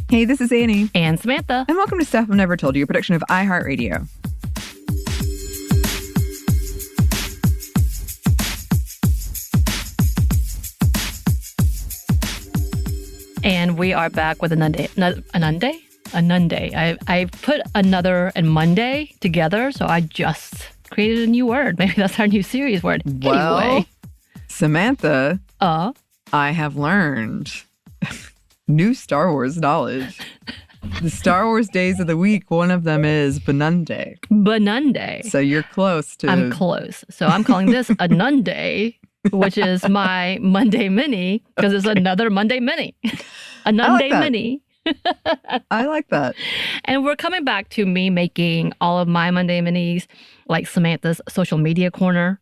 Hey, this is Anney. And Samantha. And welcome to Stuff I've Never Told You, a production of iHeartRadio. And we are back with Anunday. I put another and Monday together, so I just created a new word. Maybe that's our new series word. Well, anyway. Samantha, I have learned new Star Wars knowledge. The Star Wars days of the week, one of them is Benunday. Benunday. So you're close to... I'm close. So I'm calling this Anunday, which is my Monday Mini, because it's another Monday Mini. Anunday Mini. I like that. And we're coming back to me making all of my Monday Minis, like Samantha's social media corner,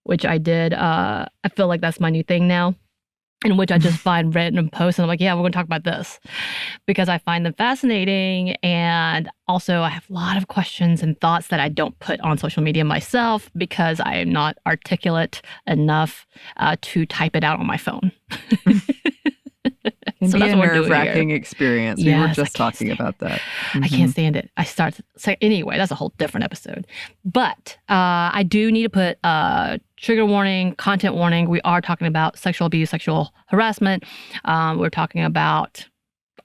which I did. I feel like that's my new thing now, in which I just find random posts and I'm like, yeah, we're going to talk about this because I find them fascinating. And also I have a lot of questions and thoughts that I don't put on social media myself because I am not articulate enough to type it out on my phone. It can be a nerve-wracking experience. We were just talking about that. I can't stand it. I start to say, anyway, that's a whole different episode. But I do need to put trigger warning, content warning. We are talking about sexual abuse, sexual harassment. We're talking about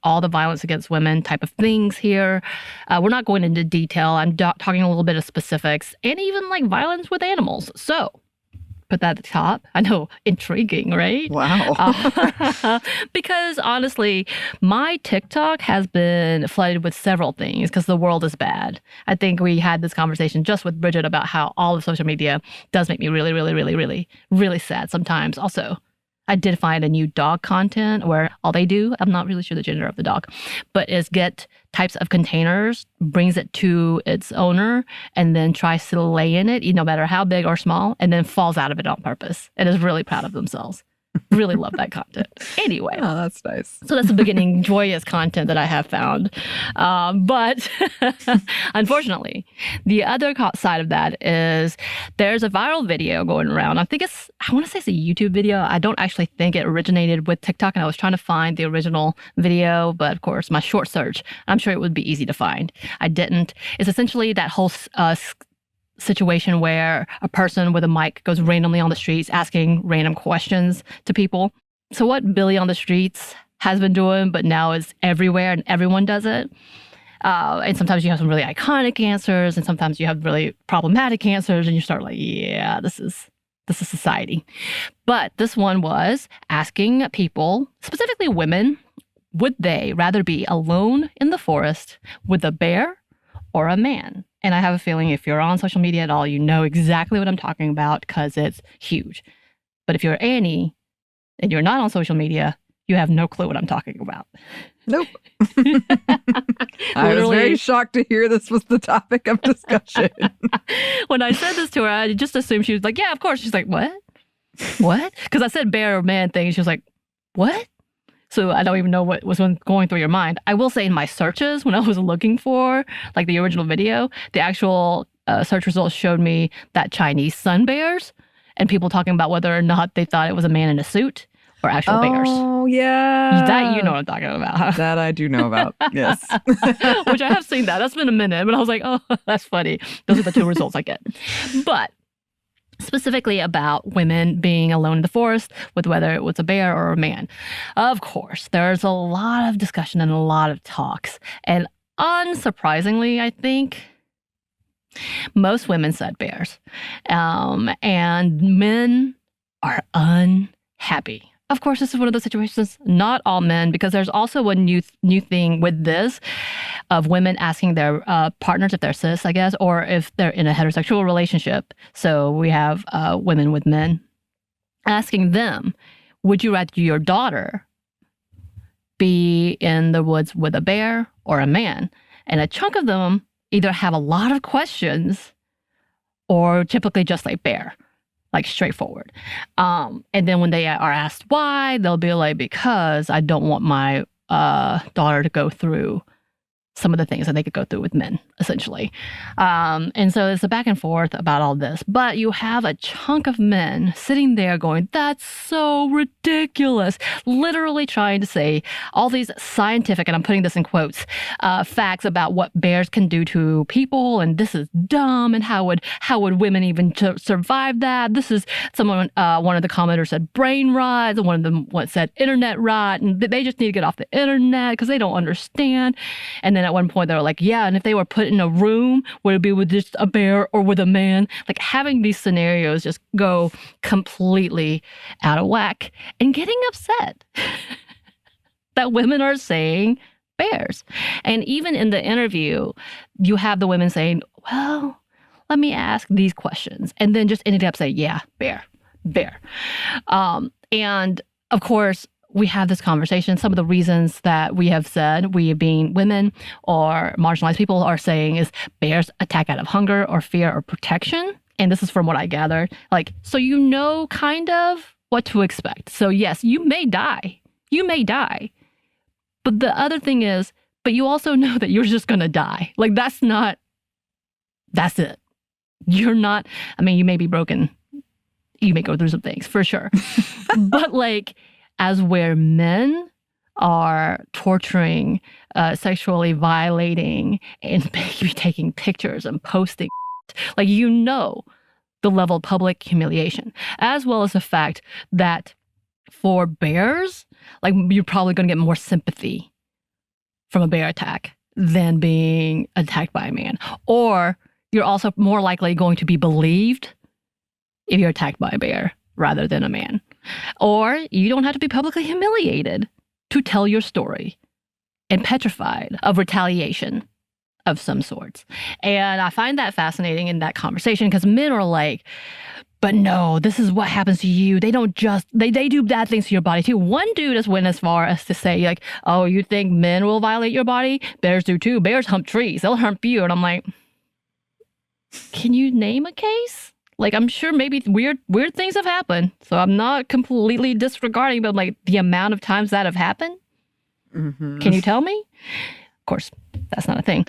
all the violence against women type of things here. We're not going into detail. I'm talking a little bit of specifics and even like violence with animals. So put that at the top. I know, intriguing, right? Wow. Because honestly, my TikTok has been flooded with several things because the world is bad. I think we had this conversation just with Bridget about how all of social media does make me really, really, really, really, really sad sometimes. Also, I did find a new dog content where all they do, I'm not really sure the gender of the dog, but is get types of containers, brings it to its owner, and then tries to lay in it, no matter how big or small, and then falls out of it on purpose and is really proud of themselves. Really love that content. Anyway. Oh, that's nice. So that's the beginning joyous content that I have found. But unfortunately, the other side of that is there's a viral video going around. I want to say it's a YouTube video. I don't actually think it originated with TikTok, and I was trying to find the original video, but of course, my short search, I'm sure it would be easy to find. I didn't. It's essentially that whole situation where a person with a mic goes randomly on the streets asking random questions to people. So what Billy on the Streets has been doing, but now is everywhere and everyone does it. And sometimes you have some really iconic answers and sometimes you have really problematic answers and you start like, yeah, this is society. But this one was asking people, specifically women, would they rather be alone in the forest with a bear or a man? And I have a feeling if you're on social media at all, you know exactly what I'm talking about because it's huge. But if you're Anney and you're not on social media, you have no clue what I'm talking about. Nope. I was very shocked to hear this was the topic of discussion. When I said this to her, I just assumed she was like, yeah, of course. She's like, what? What? Because I said bear or man thing. She was like, what? So I don't even know what was going through your mind. I will say in my searches, when I was looking for like the original video, the actual search results showed me that Chinese sun bears and people talking about whether or not they thought it was a man in a suit or actual bears. Oh, yeah. That you know what I'm talking about, huh? That I do know about, yes. Which I have seen that. That's been a minute, but I was like, oh, that's funny. Those are the two results I get. But specifically about women being alone in the forest with whether it was a bear or a man. Of course, there's a lot of discussion and a lot of talks. And unsurprisingly, I think most women said bears. And men are unhappy. Of course, this is one of those situations, not all men, because there's also a new thing with this of women asking their partners if they're cis, I guess, or if they're in a heterosexual relationship. So we have women with men asking them, would you rather your daughter be in the woods with a bear or a man? And a chunk of them either have a lot of questions or typically just like bear. Like straightforward. And then when they are asked why, they'll be like, because I don't want my daughter to go through some of the things that they could go through with men, essentially. And so it's a back and forth about all this. But you have a chunk of men sitting there going, that's so ridiculous, literally trying to say all these scientific, and I'm putting this in quotes, facts about what bears can do to people, and this is dumb, and how would women even survive that? This is someone, one of the commenters said brain rot, and one of them said internet rot, and they just need to get off the internet because they don't understand. And then at one point they were like, yeah, and if they were put in a room, would it be with just a bear or with a man? Like having these scenarios just go completely out of whack and getting upset that women are saying bears. And even in the interview, you have the women saying, well, let me ask these questions. And then just ended up saying, yeah, bear. And of course, we have this conversation. Some of the reasons that we have said, we being women or marginalized people, are saying is bears attack out of hunger or fear or protection. And this is from what I gathered. Like, so you know kind of what to expect. So yes, you may die. But the other thing is, but you also know that you're just going to die. Like that's it. You're not, I mean, you may be broken. You may go through some things for sure. But like, as where men are torturing, sexually violating, and maybe taking pictures and posting, like, you know, the level of public humiliation, as well as the fact that for bears, like, you're probably going to get more sympathy from a bear attack than being attacked by a man. Or you're also more likely going to be believed if you're attacked by a bear rather than a man. Or you don't have to be publicly humiliated to tell your story and petrified of retaliation of some sorts. And I find that fascinating in that conversation because men are like, but no, this is what happens to you. They don't just, they do bad things to your body too. One dude has went as far as to say like, oh, you think men will violate your body? Bears do too. Bears hump trees. They'll hump you. And I'm like, can you name a case? Like, I'm sure maybe weird things have happened. So I'm not completely disregarding, but like the amount of times that have happened. Mm-hmm. Can you tell me? Of course, that's not a thing.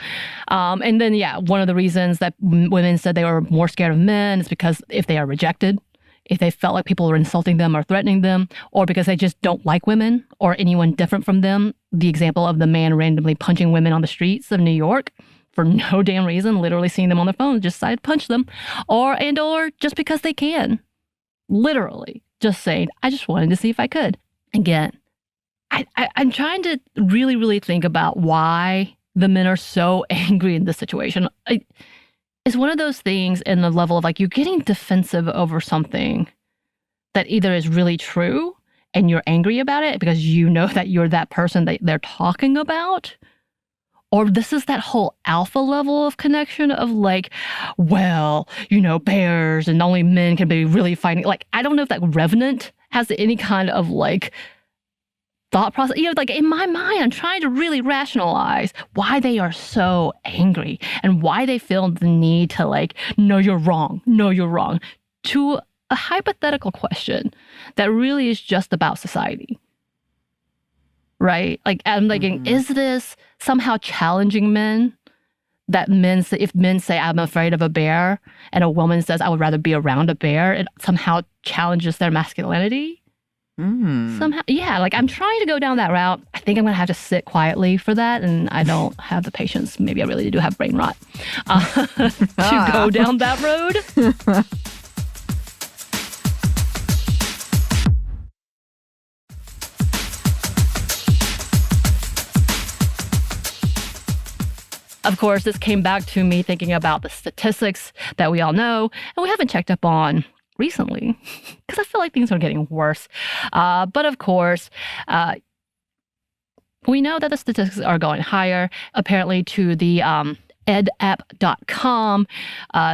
And then, yeah, one of the reasons that women said they were more scared of men is because if they are rejected, if they felt like people were insulting them or threatening them, or because they just don't like women or anyone different from them. The example of the man randomly punching women on the streets of New York for no damn reason, literally seeing them on their phone, just decided to punch them, or just because they can. Literally, just saying, I just wanted to see if I could. Again, I'm trying to really, really think about why the men are so angry in this situation. It's one of those things in the level of like, you're getting defensive over something that either is really true and you're angry about it because you know that you're that person that they're talking about, or this is that whole alpha level of connection of like, well, you know, bears and only men can be really fighting. Like, I don't know if that revenant has any kind of like thought process. You know, like in my mind, I'm trying to really rationalize why they are so angry and why they feel the need to like, no, you're wrong, to a hypothetical question that really is just about society. Right? Like, I'm thinking, is this somehow challenging men? That if men say, I'm afraid of a bear, and a woman says, I would rather be around a bear, it somehow challenges their masculinity? Somehow, yeah, like I'm trying to go down that route. I think I'm going to have to sit quietly for that, and I don't have the patience. Maybe I really do have brain rot to go down that road. Of course, this came back to me thinking about the statistics that we all know, and we haven't checked up on recently because I feel like things are getting worse. But of course, we know that the statistics are going higher. Apparently, to the edapp.com,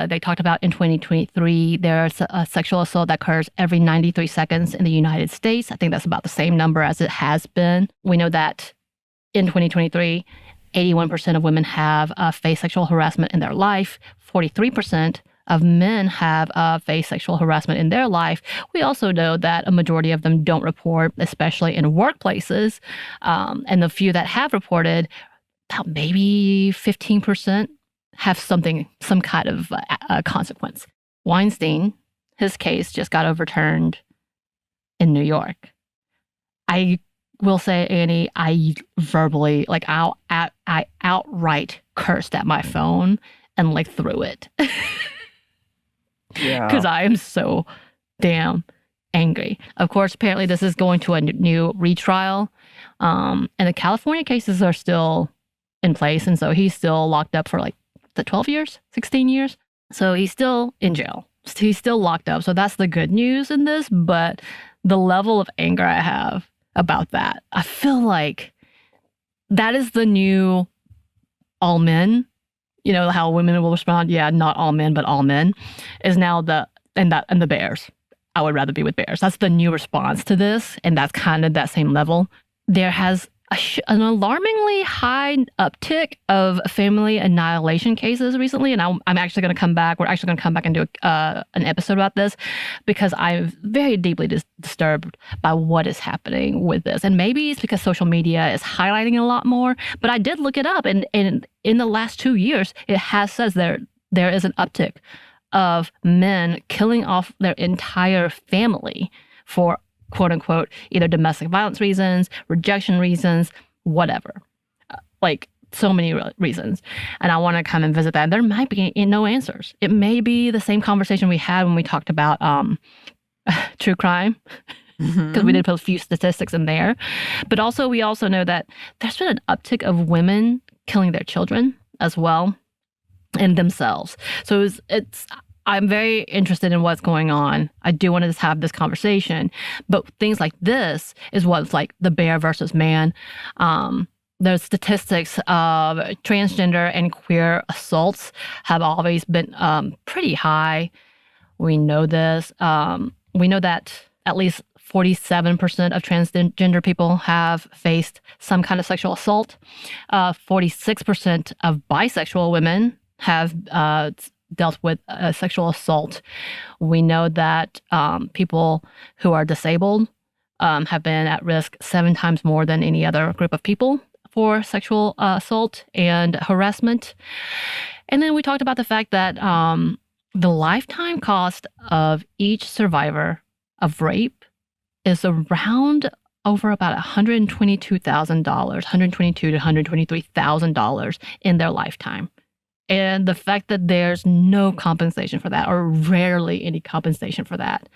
they talked about in 2023, there's a sexual assault that occurs every 93 seconds in the United States. I think that's about the same number as it has been. We know that in 2023, 81% of women have faced sexual harassment in their life. 43% of men have faced sexual harassment in their life. We also know that a majority of them don't report, especially in workplaces. And the few that have reported about maybe 15% have some kind of consequence. Weinstein, his case just got overturned in New York. I will say, Anney, I verbally, like, I outright cursed at my phone and like threw it. Yeah. Because I am so damn angry. Of course, apparently this is going to a new retrial. And the California cases are still in place. And so he's still locked up for like 12 years, 16 years. So he's still in jail. He's still locked up. So that's the good news in this. But the level of anger I have about that, I feel like that is the new all men. You know how women will respond, yeah, not all men, but all men, is now the bears. I would rather be with bears. That's the new response to this, and that's kind of that same level. There has an alarmingly high uptick of family annihilation cases recently, and I'm actually going to come back. We're actually going to come back and do an episode about this because I'm very deeply disturbed by what is happening with this. And maybe it's because social media is highlighting it a lot more, but I did look it up, and in the last 2 years, it says there is an uptick of men killing off their entire family for quote unquote, either domestic violence reasons, rejection reasons, whatever. Like so many reasons. And I want to come and visit that. There might be no answers. It may be the same conversation we had when we talked about true crime, because we did put a few statistics in there. But also, we also know that there's been an uptick of women killing their children as well and themselves. So I'm very interested in what's going on. I do want to just have this conversation. But things like this is what's like the bear versus man. There's statistics of transgender and queer assaults have always been pretty high. We know this. We know that at least 47% of transgender people have faced some kind of sexual assault. 46% of bisexual women have dealt with sexual assault. We know that people who are disabled have been at risk 7 times more than any other group of people for sexual assault and harassment. And then we talked about the fact that the lifetime cost of each survivor of rape is around over about $122,000, $122,000 to $123,000 in their lifetime. And the fact that there's no compensation for that, or rarely any compensation for that,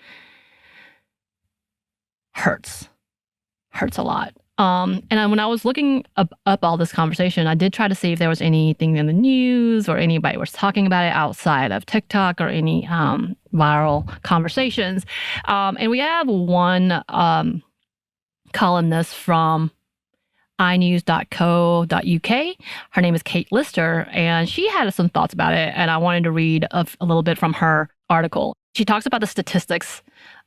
hurts a lot. And when I was looking up all this conversation, I did try to see if there was anything in the news or anybody was talking about it outside of TikTok or any viral conversations. And we have one columnist from inews.co.uk. Her name is Kate Lister, and she had some thoughts about it, and I wanted to read a little bit from her article. She talks about the statistics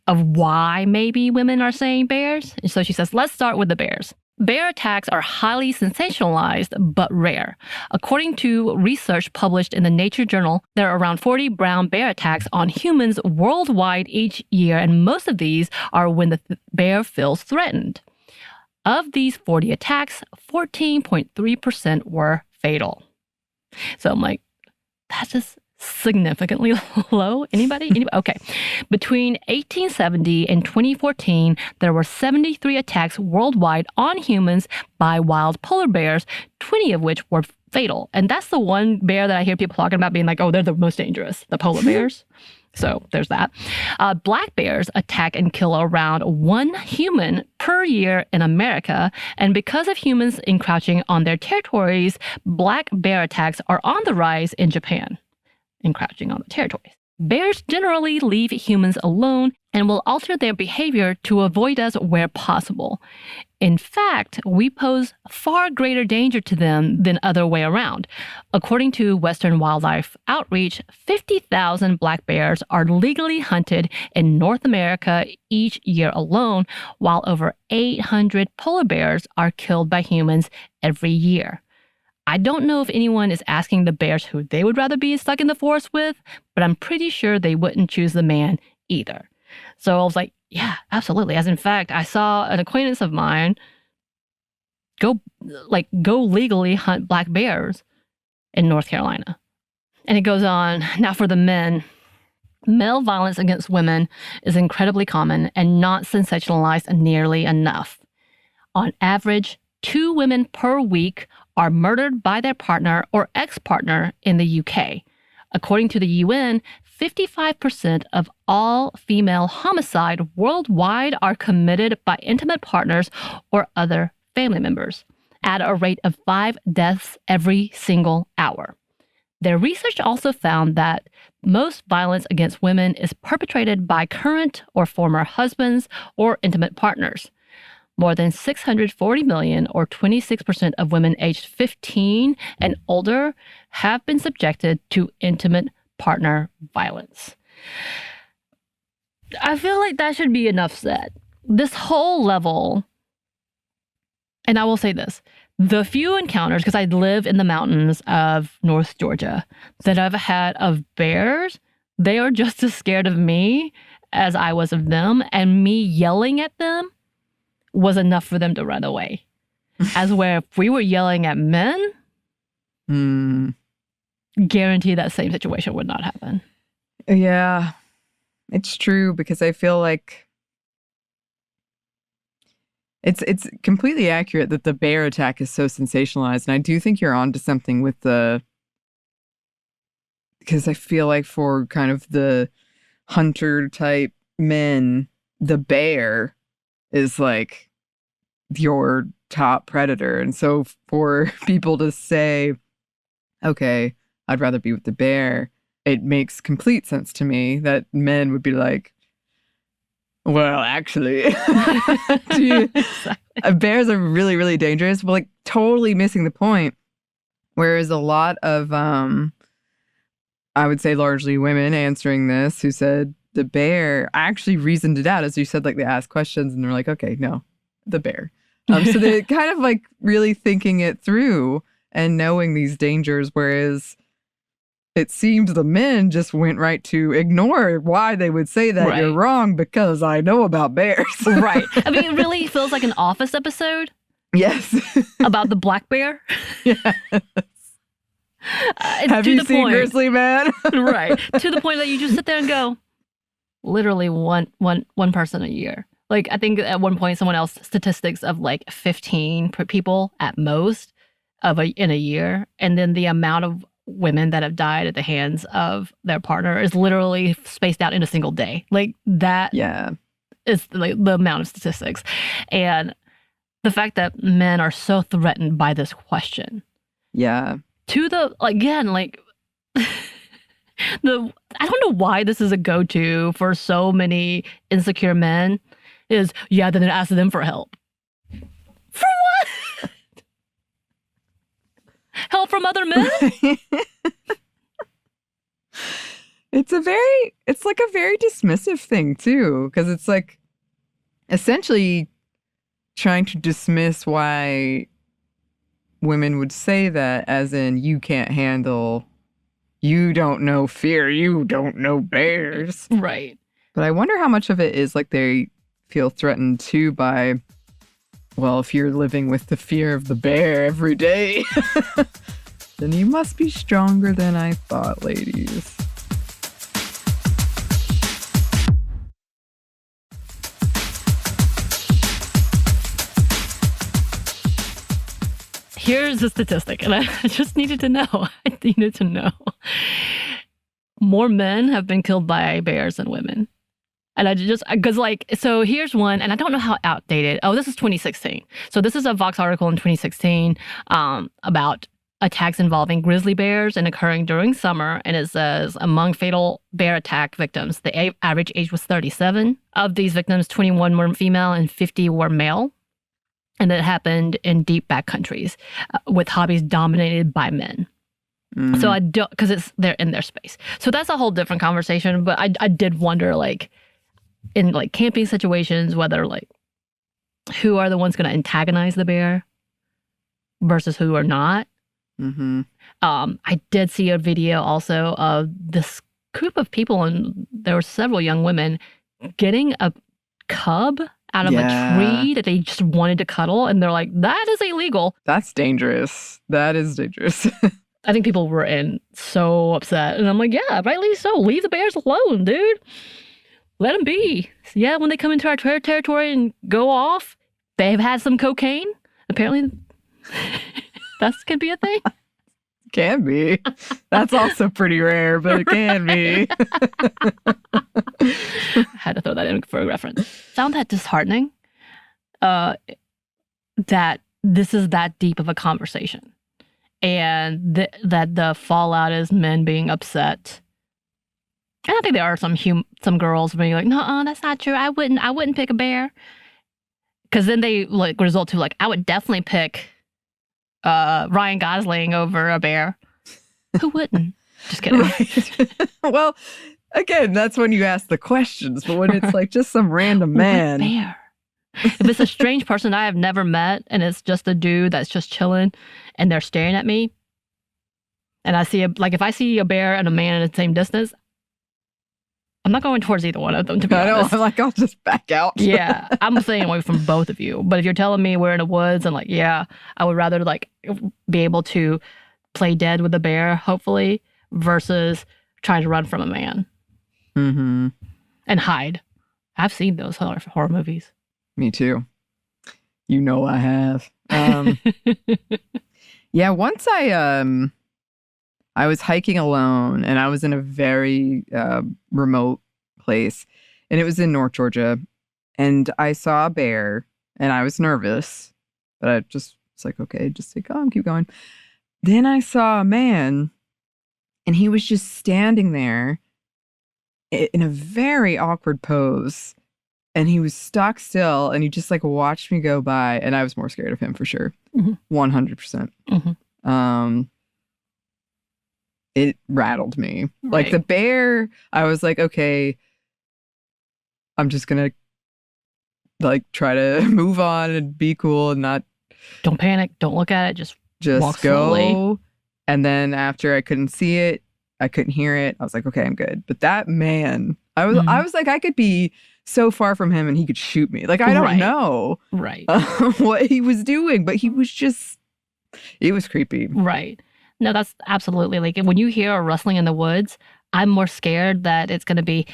of why maybe women are saying bears. And so she says, let's start with the bears. Bear attacks are highly sensationalized but rare. According to research published in the Nature journal, there are around 40 brown bear attacks on humans worldwide each year, and most of these are when the bear feels threatened. Of these 40 attacks, 14.3% were fatal. So I'm like, that's just significantly low. Anybody? Okay. Between 1870 and 2014, there were 73 attacks worldwide on humans by wild polar bears, 20 of which were fatal. And that's the one bear that I hear people talking about being like, oh, they're the most dangerous, the polar bears. So there's that. Black bears attack and kill around 1 human per year in America. And because of humans encroaching on their territories, black bear attacks are on the rise in Japan, encroaching on the territories. Bears generally leave humans alone and will alter their behavior to avoid us where possible. In fact, we pose far greater danger to them than other way around. According to Western Wildlife Outreach, 50,000 black bears are legally hunted in North America each year alone, while over 800 polar bears are killed by humans every year. I don't know if anyone is asking the bears who they would rather be stuck in the forest with, but I'm pretty sure they wouldn't choose the man either. So I was like, yeah, absolutely. As in fact, I saw an acquaintance of mine go legally hunt black bears in North Carolina. And it goes on. Now for the men, male violence against women is incredibly common and not sensationalized nearly enough. On average, 2 women per week are murdered by their partner or ex-partner in the UK. According to the UN, 55% of all female homicide worldwide are committed by intimate partners or other family members, at a rate of 5 deaths every single hour. Their research also found that most violence against women is perpetrated by current or former husbands or intimate partners. More than 640 million, or 26% of women aged 15 and older, have been subjected to intimate partner violence. I feel like that should be enough said. This whole level, and I will say this, the few encounters, because I live in the mountains of North Georgia, that I've had of bears, they are just as scared of me as I was of them, and me yelling at them was enough for them to run away. As where if we were yelling at men, guarantee that same situation would not happen. Yeah, it's true, because I feel like it's completely accurate that the bear attack is so sensationalized. And I do think you're onto something with because I feel like for kind of the hunter type men, the bear is like your top predator. And so for people to say, okay, I'd rather be with the bear, it makes complete sense to me that men would be like, well, actually, bears are really, really dangerous, but like totally missing the point. Whereas a lot of, I would say largely women answering this who said the bear actually reasoned it out. As you said, like they asked questions and they're like, okay, no, the bear. So they're kind of like really thinking it through and knowing these dangers, whereas it seemed the men just went right to ignore why they would say that. Right. You're wrong because I know about bears. Right. I mean, it really feels like an Office episode. Yes. About the black bear. Yes. Have you seen Grizzly Man? Right. To the point that you just sit there and go, literally one person a year. Like, I think at one point someone else statistics of like 15 people at most in a year. And then the amount of women that have died at the hands of their partner is literally spaced out in a single day. Like that is like the amount of statistics. And the fact that men are so threatened by this question. Yeah. To the, again, like, I don't know why this is a go-to for so many insecure men is, yeah, then ask them for help. For what? Help from other men? It's like a very dismissive thing too, because it's like essentially trying to dismiss why women would say that, as in you can't handle, you don't know fear, you don't know bears. Right. But I wonder how much of it is like they feel threatened too by, well, if you're living with the fear of the bear every day, then you must be stronger than I thought, ladies. Here's a statistic, and I just needed to know. I needed to know. More men have been killed by bears than women. And I just, because like, so here's one, and I don't know how outdated. Oh, this is 2016. So this is a Vox article in 2016 about attacks involving grizzly bears and occurring during summer. And it says, among fatal bear attack victims, the average age was 37. Of these victims, 21 were female and 50 were male. And it happened in deep backcountries with hobbies dominated by men. Mm. So I don't, because they're in their space. So that's a whole different conversation. But I did wonder, like, in like camping situations, whether like who are the ones going to antagonize the bear versus who are not. Mm-hmm. I did see a video also of this group of people, and there were several young women getting a cub out of a tree that they just wanted to cuddle, and they're like, that is illegal. That's dangerous. That is dangerous. I think people were so upset, and I'm like, yeah, rightly so. Leave the bears alone, dude. Let them be. Yeah, when they come into our territory and go off, they've had some cocaine. Apparently, that could be a thing. Can be. That's also pretty rare, but it can be. I had to throw that in for a reference. Found that disheartening. That this is that deep of a conversation, and that the fallout is men being upset. And I think there are some girls being like, no, that's not true. I wouldn't pick a bear. Because then they like result to like, I would definitely pick Ryan Gosling over a bear. Who wouldn't? Just kidding. Right. Well, again, that's when you ask the questions. But when it's like just some random man. Bear. If it's a strange person I have never met and it's just a dude that's just chilling and they're staring at me, and I see if I see a bear and a man at the same distance, I'm not going towards either one of them, to be honest. I'm like, I'll just back out. Yeah, I'm staying away from both of you. But if you're telling me we're in the woods and like, yeah, I would rather like be able to play dead with a bear, hopefully, versus trying to run from a man. Mm-hmm. And hide. I've seen those horror movies. Me too. You know I have. Yeah, once I was hiking alone, and I was in a very remote place, and it was in North Georgia, and I saw a bear, and I was nervous, but I just was like, okay, just stay calm, keep going. Then I saw a man, and he was just standing there in a very awkward pose, and he was stock still, and he just like watched me go by, and I was more scared of him for sure, 100%. Mm-hmm. It rattled me. Right. Like the bear, I was like, okay, I'm just gonna like try to move on and be cool and not. Don't panic. Don't look at it. Just walk go slowly. And then after I couldn't see it, I couldn't hear it. I was like, okay, I'm good. But that man, I was like, I could be so far from him and he could shoot me. Like I don't know what he was doing, but he was just, it was creepy. Right. No, that's absolutely like when you hear a rustling in the woods, I'm more scared that it's going to be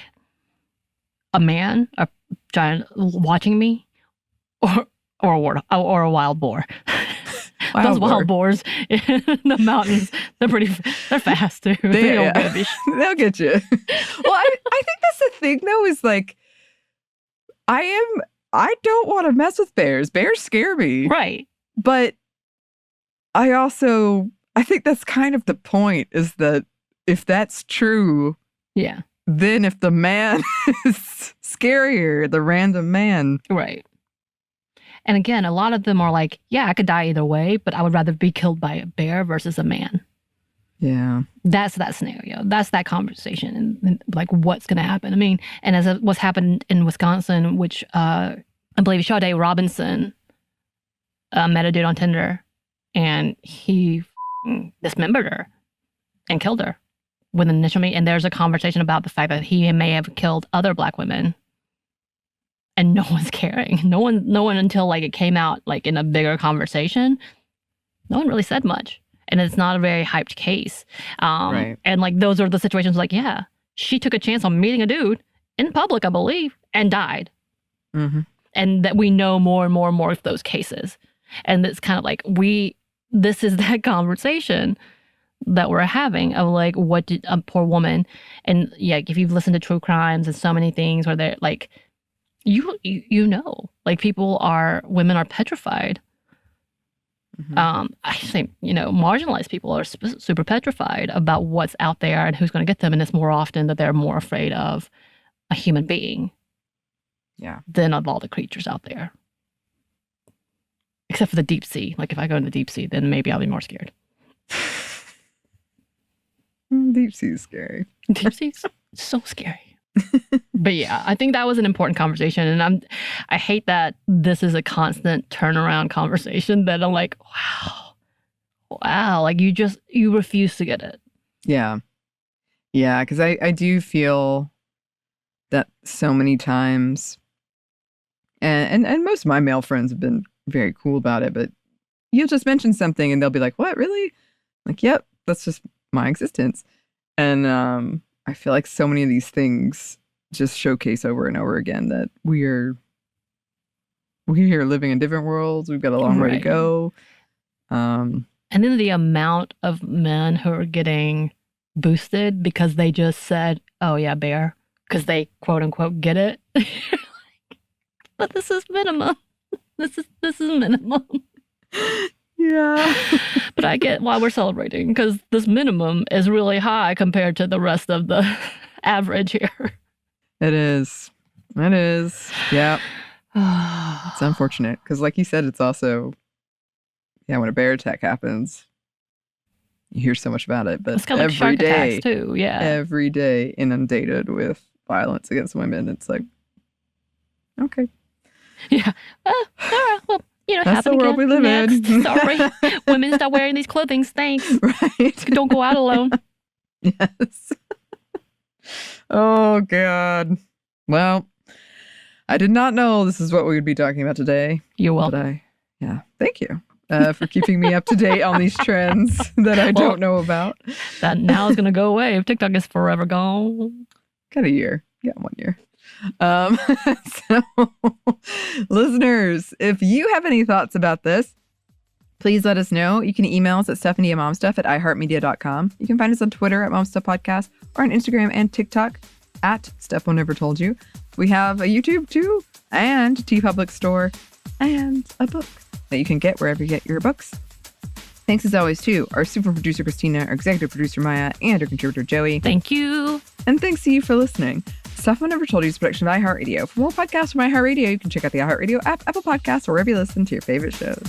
a man, a giant watching me, or a wild boar. Those wild boars in the mountains, they're fast too. They'll get you. Well, I think that's the thing though, is like, I don't want to mess with bears. Bears scare me. Right. But I think that's kind of the point, is that if that's true, yeah, then if the man is scarier, the random man. Right. And again, a lot of them are like, yeah, I could die either way, but I would rather be killed by a bear versus a man. Yeah. That's that scenario. That's that conversation and like what's going to happen. I mean, and as what's happened in Wisconsin, which I believe Sade Robinson met a dude on Tinder and he dismembered her and killed her with an initial meet. And there's a conversation about the fact that he may have killed other Black women. And no one's caring. No one until like it came out like in a bigger conversation, no one really said much. And it's not a very hyped case. Right. And like those are the situations like, yeah, she took a chance on meeting a dude in public, I believe, and died. Mm-hmm. And that we know more and more and more of those cases. And it's kind of like this is that conversation that we're having of like, what did a poor woman, and yeah, if you've listened to true crimes and so many things where they're like, you know, like women are petrified. Mm-hmm. I think, marginalized people are super petrified about what's out there and who's going to get them. And it's more often that they're more afraid of a human being than of all the creatures out there. Except for the deep sea. Like if I go in the deep sea, then maybe I'll be more scared. Deep sea is scary. Deep sea's so scary. But yeah, I think that was an important conversation, and I hate that this is a constant turnaround conversation that I'm like, wow, like you refuse to get it. Yeah, because I do feel that so many times, And most of my male friends have been very cool about it, but you'll just mention something and they'll be like, what, really? Like, yep, that's just my existence. And I feel like so many of these things just showcase over and over again that we're living in different worlds. We've got a long way to go. And then the amount of men who are getting boosted because they just said, oh yeah, bear, because they quote unquote get it. But this is minimum. This is minimum. Yeah. But I get why we're celebrating, because this minimum is really high compared to the rest of the average here. It is. Yeah. It's unfortunate because, like you said, it's also, when a bear attack happens, you hear so much about it. But it's kind of like shark attacks too. Yeah. Every day inundated with violence against women. It's like, okay. Yeah. All right. Well, that's the world we live in. Sorry. Women, stop wearing these clothing. Thanks. Right. Don't go out alone. Yes. Oh, God. Well, I did not know this is what we would be talking about today. You're welcome. But thank you for keeping me up to date on these trends that I don't know about. That now is going to go away if TikTok is forever gone. Got a year. Yeah, 1 year. So, listeners, if you have any thoughts about this, please let us know. You can email us at stephanieandmomstuff@iheartmedia.com. You can find us on Twitter at momstuffpodcast or on Instagram and TikTok at Steph Will Never Told You. We have a YouTube too, and a TeePublic store, and a book that you can get wherever you get your books. Thanks as always to our super producer Christina, our executive producer Maya, and our contributor Joey. Thank you. And thanks to you for listening. Stuff I Never Told You is a production of iHeartRadio. For more podcasts from iHeartRadio, you can check out the iHeartRadio app, Apple Podcasts, or wherever you listen to your favorite shows.